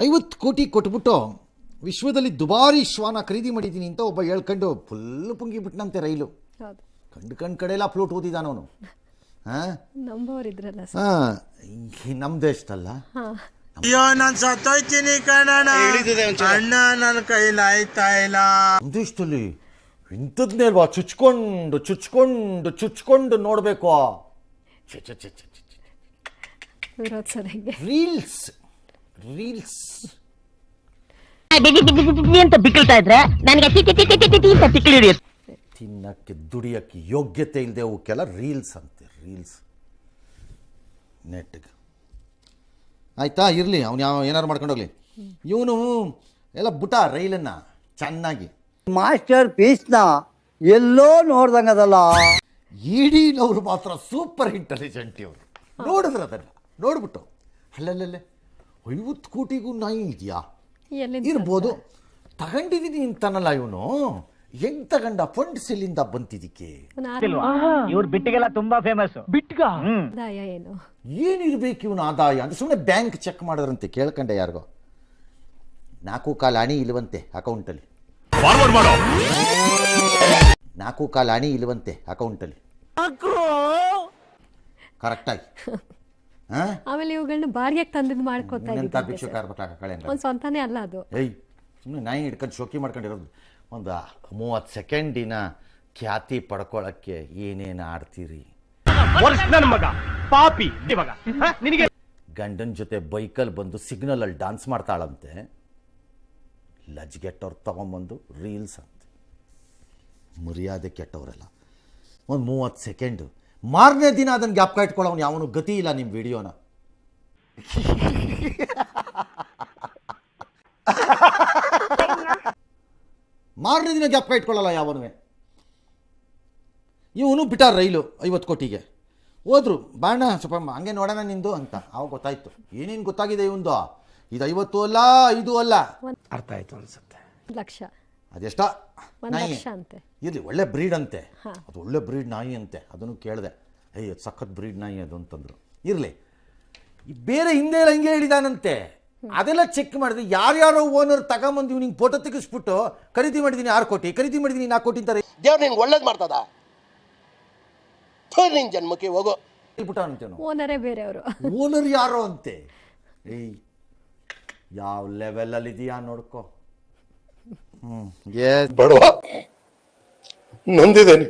50 ಕೋಟಿ ಕೊಟ್ಬಿಟ್ಟು ವಿಶ್ವದಲ್ಲಿ ದುಬಾರಿ ಶ್ವಾನ ಖರೀದಿ ಮಾಡಿದ್ದೀನಿ ಅಂತ ಒಬ್ಬ ಹೇಳ್ಕೊಂಡು ಫುಲ್ ಪುಂಗಿಬಿಟ್ನಂತೆ ರೈಲು. ಕಂಡು ಕಡೆಯೆಲ್ಲ ಫ್ಲೂಟ್ ಓದಿದಾನವನು. ನಂಬೋರಿದ್ರಲ್ಲ ನಮ್ಮ ದೇಶದಲ್ಲ. ಅಯ್ಯೋ ನಾನು ಸತ್ತೋಯ್ತೀನಿ ಕಣಣ್ಣ, ಅಣ್ಣ ನನ್ನ ಕೈಲಿ ಆಯ್ತಾ ಇಲ್ಲ. ನಮ್ಮ ದೇಶದಲ್ಲಿ ಇಂಥದ್ನೇ ಅಲ್ವಾ ಚುಚ್ಕೊಂಡು ನೋಡಬೇಕು. ರೀಲ್ಸ್ ಅಂತ ಬಿಕ್ಕಳ್ತಾ ಇದ್ರೆ ನನಗೆ ತಿನ್ನಕ್ಕೆ ದುಡಿಯಕ್ಕೆ ಯೋಗ್ಯತೆ ಇಲ್ಲದೆ ಅವಕ್ಕೆಲ್ಲ ರೀಲ್ಸ್ ಅಂತೆ. ರೀಲ್ಸ್ ನೆಟ್ಗೆ ಆಯ್ತಾ, ಇರಲಿ ಅವ್ನು ಏನಾರು ಮಾಡ್ಕೊಂಡೋಗ್ಲಿ. ಇವನು ಎಲ್ಲ ಬುಟ ರೈಲನ್ನು ಚೆನ್ನಾಗಿ ಮಾಸ್ಟರ್ ಪೀಸ್ನ ಎಲ್ಲೋ ನೋಡ್ದಂಗದಲ್ಲ. ಇಡೀನವ್ರು ಮಾತ್ರ ಸೂಪರ್ ಇಂಟೆಲಿಜೆಂಟ್. ಇವರು ನೋಡಿದ್ರೆ ಅದನ್ನು ನೋಡ್ಬಿಟ್ಟು ಅಲ್ಲಲ್ಲೇ 50 ಕೋಟಿಗೂ ನಾಯಿ ಇದೆಯಾ ಇರ್ಬೋದು, ತಗೊಂಡಿದ್ದೀನಿ ಅಂತಾನಲ್ಲ ಇವನು. ಹೆಂಗ್ ತಗೊಂಡ ಫಂಡ್ಸ್ ಎಲ್ಲಿಂದ ಬಂತಿದ್ದಕ್ಕೆ? ಇವ್ರ ಬಿಟ್ಟಿಗೆಲ್ಲ ತುಂಬಾ ಫೇಮಸ್. ಬಿಟ್ಗ ಏನಿರ್ಬೇಕು ಇವನು ಆದಾಯ ಅಂತ ಸುಮ್ಮನೆ ಬ್ಯಾಂಕ್ ಚೆಕ್ ಮಾಡಿದ್ರಂತೆ. ಕೇಳ್ಕೊಂಡೆ ಯಾರಿಗೋ 4 ಕಾಲು ಅಣಿ ಇಲ್ವಂತೆ ಅಕೌಂಟಲ್ಲಿ. 4 ಕಾಲು ಅಣಿ ಇಲ್ವಂತೆ ಅಕೌಂಟಲ್ಲಿ ಕರೆಕ್ಟಾಗಿ. ಆಮೇಲೆ ಇವುಗಳನ್ನ ಬಾಡಿಗೆಗೆ ತಂದಿದ್ದು ಮಾಡ್ಕೊತಾ ಇದ್ದಾರೆ. ಸ್ವಂತಾನೇ ಅಲ್ಲ ಅದು. ಸುಮ್ಮನೆ ನಾಯಿ ಹಿಡ್ಕೊಂಡು ಶೋಕಿ ಮಾಡ್ಕೊಂಡಿರೋದು. ಒಂದು 30 ಸೆಕೆಂಡಿನ ಖ್ಯಾತಿ ಪಡ್ಕೊಳ್ಳೋಕ್ಕೆ ಏನೇನು ಆಡ್ತೀರಿ. ಗಂಡನ ಜೊತೆ ಬೈಕಲ್ಲಿ ಬಂದು ಸಿಗ್ನಲಲ್ಲಿ ಡ್ಯಾನ್ಸ್ ಮಾಡ್ತಾಳಂತೆ. ಲಜ್ಗೆಟ್ಟವ್ರು ತಗೊಂಬಂದು ರೀಲ್ಸ್ ಅಂತೆ. ಮರ್ಯಾದೆ ಕೆಟ್ಟವರೆಲ್ಲ. ಒಂದು 30 ಸೆಕೆಂಡು. ಮಾರನೇ ದಿನ ಅದನ್ನು ಜ್ಞಾಪಕ ಇಟ್ಕೊಳ್ಳೋನು ಯಾವನು ಗತಿ ಇಲ್ಲ ನಿಮ್ಮ ವಿಡಿಯೋನ. ಮಾರನೇ ದಿನ ಜ್ಞಾಪಕ ಇಟ್ಕೊಳ್ಳಲ್ಲ ಯಾವನು. ಇವನು ಬಿಟ್ಟ ರೈಲು 50 ಕೋಟಿಗೆ ಹೋದ್ರು. ಬಾಣ ಸ್ವಲ್ಪ ಹಂಗೆ ನೋಡೋಣ ನಿಂದು ಅಂತ. ಅವಾಗ ಗೊತ್ತಾಯ್ತು ಏನೇನು ಗೊತ್ತಾಗಿದೆ ಇವಂದು. ಇದು 50 ಅಲ್ಲ 5 ಅಲ್ಲ. ಅರ್ಥ ಆಯ್ತು ಅನ್ಸುತ್ತೆ. ಲಕ್ಷ ಅದೆಷ್ಟ ನಾಯಿ ಇರಲಿ, ಒಳ್ಳೆ ಬ್ರೀಡ್ ಅಂತೆ. ಅದು ಒಳ್ಳೆ ಬ್ರೀಡ್ ನಾಯಿ ಅಂತೆ. ಅದನ್ನು ಕೇಳಿದೆ. ಅಯ್ಯೋ ಸಖತ್ ಬ್ರೀಡ್ ನಾಯಿ ಅದು ಅಂತಂದ್ರು. ಇರಲಿ, ಬೇರೆ ಹಿಂದೆ ಎಲ್ಲ ಹಿಂಗೆ ಹೇಳಿದಾನಂತೆ. ಅದೆಲ್ಲ ಚೆಕ್ ಮಾಡಿದ್ರೆ ಯಾರ್ಯಾರೋ ಓನರ್ ತಗೊಂಬಂದು ನಿಂಗೆ ಫೋಟೋ ತೆಗಿಸ್ಬಿಟ್ಟು ಖರೀದಿ ಮಾಡಿದ್ದೀನಿ 6 ಕೋಟಿ, ಖರೀದಿ ಮಾಡಿದ್ದೀನಿ 4 ಕೋಟಿ ಅಂತಾರೆ. ದೇವ್ರು ನಿಂಗೆ ಒಳ್ಳೇದು ಮಾಡ್ತದ ನಿನ್ ಜನ್ಮಕ್ಕೆ ಹೋಗೋ ಹೇಳ್ಬಿಟ್ಟ ಅಂತೇನು. ಓನರೇ ಬೇರೆಯವರು. ಓನರ್ ಯಾರೋ ಅಂತೆ. ಏಯ್ ಯಾವ ಲೆವೆಲಲ್ಲಿ ಇದೆಯಾ ನೋಡ್ಕೋ. ಬಡವ ನೊಂದಿದ್ದೇನೆ.